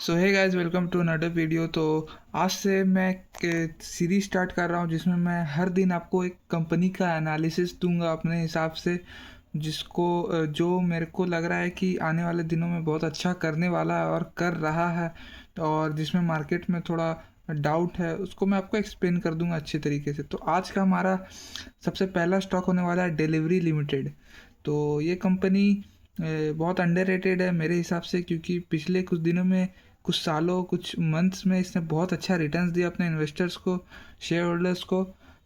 So hey guys, welcome to another video. तो आज से मैं एक सीरीज स्टार्ट कर रहा हूँ जिसमें मैं हर दिन आपको एक कंपनी का एनालिसिस दूंगा अपने हिसाब से, जिसको जो मेरे को लग रहा है कि आने वाले दिनों में बहुत अच्छा करने वाला है और कर रहा है, और जिसमें मार्केट में थोड़ा डाउट है उसको मैं आपको एक्सप्लेन कर दूंगा अच्छे तरीके से। तो आज का हमारा सबसे पहला स्टॉक होने वाला है डिलीवरी लिमिटेड। तो ये कंपनी बहुत अंडररेटेड है मेरे हिसाब से, क्योंकि पिछले कुछ दिनों में, कुछ सालों, कुछ मंथ्स में इसने बहुत अच्छा रिटर्न्स दिया अपने इन्वेस्टर्स को, शेयर होल्डर्स को।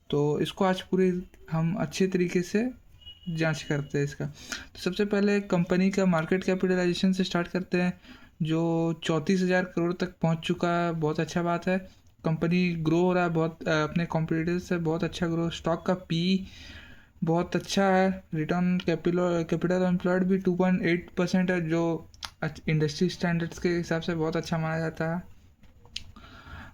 तो इसको आज पूरी हम अच्छे तरीके से जांच करते हैं इसका। तो सबसे पहले कंपनी का मार्केट कैपिटलाइजेशन से स्टार्ट करते हैं, जो 34,000 करोड़ तक पहुंच चुका है। बहुत अच्छा बात है। कंपनी ग्रो हो रहा है बहुत, अपने कॉम्पिटिटर्स से बहुत अच्छा ग्रो। स्टॉक का पी बहुत अच्छा है। रिटर्न कैपिटल कैपिटल एम्प्लॉयड भी 2.8% है, जो इंडस्ट्री स्टैंडर्ड्स के हिसाब से बहुत अच्छा माना जाता है।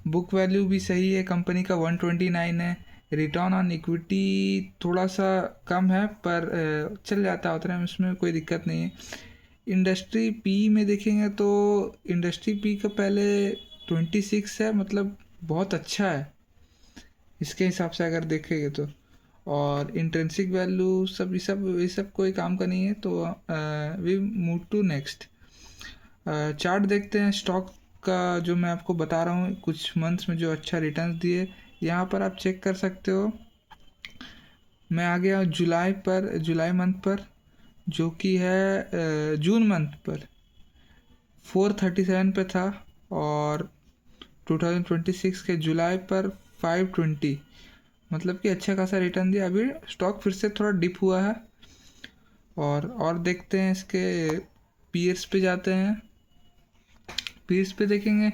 बुक वैल्यू भी सही है कंपनी का, 129 है। रिटर्न ऑन इक्विटी थोड़ा सा कम है, पर चल जाता है, उतने में उसमें कोई दिक्कत नहीं है। इंडस्ट्री पी में देखेंगे तो इंडस्ट्री पी का पहले 26 है, मतलब बहुत अच्छा है इसके हिसाब से अगर देखेंगे तो। और इंट्रिंसिक वैल्यू सब ये सब कोई काम का नहीं है। तो we move to next chart देखते हैं स्टॉक का, जो मैं आपको बता रहा हूँ कुछ मंथ्स में जो अच्छा रिटर्न दिए। यहाँ पर आप चेक कर सकते हो। मैं आ गया जुलाई मंथ पर, जो कि है जून मंथ पर 437 पे था, और 2026 के जुलाई पर 520, मतलब कि अच्छा खासा रिटर्न दिया। अभी स्टॉक फिर से थोड़ा डिप हुआ है। और देखते हैं इसके पीएस पे जाते हैं। पीएस पे देखेंगे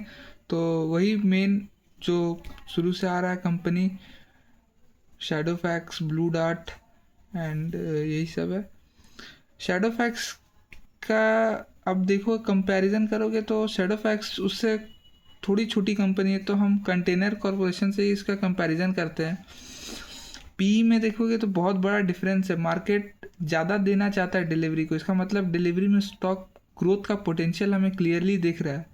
तो वही मेन जो शुरू से आ रहा है company, shadow fax, blue dart and यही सब है। शैडो फैक्स का अब देखो, कंपैरिजन करोगे तो शैडो फैक्स उससे थोड़ी छोटी कंपनी है, तो हम कंटेनर कॉरपोरेशन से ही इसका कंपैरिजन करते हैं। पी में देखोगे तो बहुत बड़ा डिफरेंस है। मार्केट ज़्यादा देना चाहता है डिलीवरी को, इसका मतलब डिलीवरी में स्टॉक ग्रोथ का पोटेंशियल हमें क्लियरली दिख रहा है।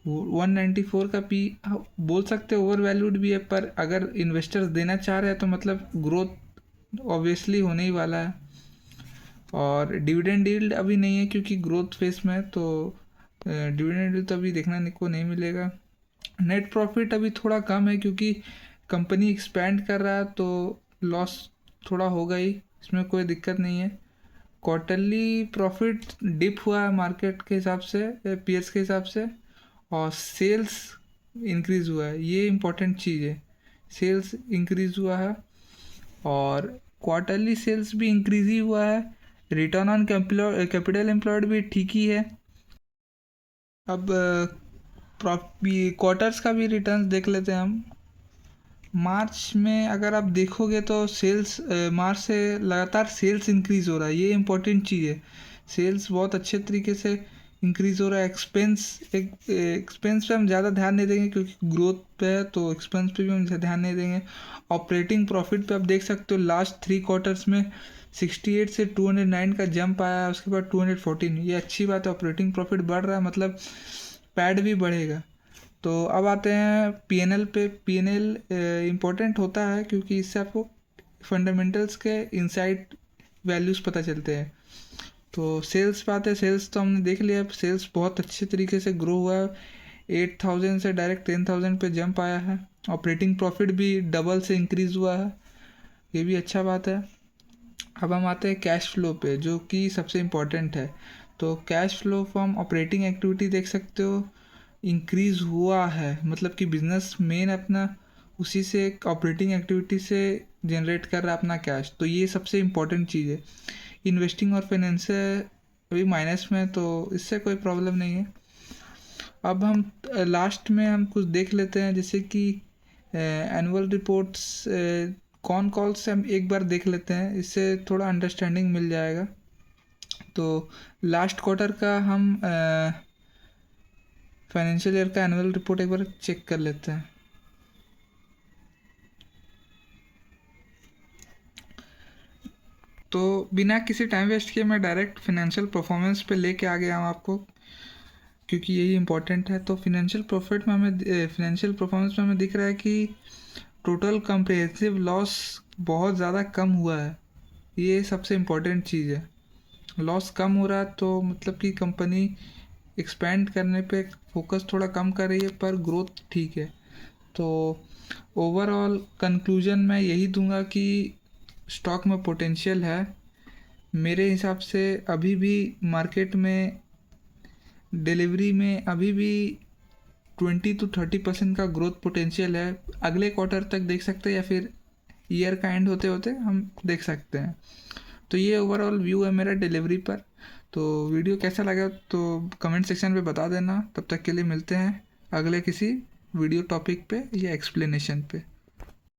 194 का पी बोल सकते हैं ओवर वैल्यूड भी है, पर अगर इन्वेस्टर्स देना चाह रहे हैं तो मतलब ग्रोथ ऑब्वियसली होने ही वाला है। और डिविडेंड यील्ड अभी नहीं है क्योंकि ग्रोथ फेस में है, तो डिविडेंड यील्ड तो अभी देखने को नहीं मिलेगा। नेट प्रॉफिट अभी थोड़ा कम है क्योंकि कंपनी एक्सपैंड कर रहा है, तो लॉस थोड़ा होगा ही, इसमें कोई दिक्कत नहीं है। क्वार्टरली प्रॉफिट डिप हुआ है मार्केट के हिसाब से, पीएस के हिसाब से, और सेल्स इंक्रीज़ हुआ है। ये इम्पोर्टेंट चीज़ है, सेल्स इंक्रीज़ हुआ है, और क्वार्टरली सेल्स भी इंक्रीज़ ही हुआ है। रिटर्न ऑन कैपिटल एम्प्लॉयड भी ठीक ही है। अब क्वार्टर्स का भी रिटर्न देख लेते हैं हम। मार्च में अगर आप देखोगे तो सेल्स मार्च से लगातार सेल्स इंक्रीज़ हो रहा है, ये इंपॉर्टेंट चीज़ है। सेल्स बहुत अच्छे तरीके से इंक्रीज़ हो रहा है। एक्सपेंस पे हम ज़्यादा ध्यान नहीं देंगे क्योंकि ग्रोथ पे है, तो एक्सपेंस पे भी हम ध्यान नहीं देंगे। ऑपरेटिंग प्रॉफिट पे आप देख सकते हो लास्ट 3 क्वार्टर्स में 68 से 209 का जंप आया है, उसके बाद 214। ये अच्छी बात है, ऑपरेटिंग प्रॉफिट बढ़ रहा है, मतलब पैड भी बढ़ेगा। तो अब आते हैं पीएनएल पे। पीएनएल इम्पोर्टेंट होता है क्योंकि इससे आपको फंडामेंटल्स के इनसाइड वैल्यूज़ पता चलते हैं। तो सेल्स पे आते हैं। सेल्स तो हमने देख लिया, सेल्स बहुत अच्छे तरीके से ग्रो हुआ है। 8,000 से डायरेक्ट 10,000 पे जंप आया है। ऑपरेटिंग प्रॉफिट भी डबल से इंक्रीज़ हुआ है, ये भी अच्छा बात है। अब हम आते हैं कैश फ्लो पे, जो कि सबसे इम्पोर्टेंट है। तो cash flow from operating activity देख सकते हो इंक्रीज़ हुआ है, मतलब कि बिजनेस मेन अपना उसी से ऑपरेटिंग एक्टिविटी से जनरेट कर रहा है अपना कैश, तो ये सबसे इम्पोर्टेंट चीज़ है। इन्वेस्टिंग और फाइनेंस अभी माइनस में, तो इससे कोई प्रॉब्लम नहीं है। अब हम लास्ट में हम कुछ देख लेते हैं, जैसे कि एनुअल रिपोर्ट्स कौन कॉल से हम एक बार देख लेते हैं, इससे थोड़ा अंडरस्टैंडिंग मिल जाएगा। तो लास्ट क्वार्टर का हम फाइनेंशियल ईयर का एनुअल रिपोर्ट एक बार चेक कर लेते हैं। तो बिना किसी टाइम वेस्ट किए मैं डायरेक्ट फाइनेंशियल परफॉर्मेंस पे लेके आ गया हूँ आपको, क्योंकि यही इम्पोर्टेंट है। तो फिनेंशियल प्रॉफिट में हमें फिनेंशियल परफॉर्मेंस में हमें दिख रहा है कि टोटल कंप्रिहेंसिव लॉस बहुत ज़्यादा कम हुआ है। ये सबसे इम्पोर्टेंट चीज़ है। लॉस कम हो रहा है तो मतलब कि कंपनी एक्सपेंड करने पे फोकस थोड़ा कम कर रही है, पर ग्रोथ ठीक है। तो ओवरऑल कंक्लूजन मैं यही दूंगा कि स्टॉक में पोटेंशियल है। मेरे हिसाब से अभी भी मार्केट में डिलीवरी में अभी भी 20 to 30% का ग्रोथ पोटेंशियल है। अगले क्वार्टर तक देख सकते हैं या फिर ईयर का एंड होते होते हम देख सकते हैं। तो ये ओवरऑल व्यू है मेरा डिलीवरी पर। तो वीडियो कैसा लगा तो कमेंट सेक्शन पे बता देना। तब तक के लिए मिलते हैं अगले किसी वीडियो टॉपिक पे या एक्सप्लेनेशन पे।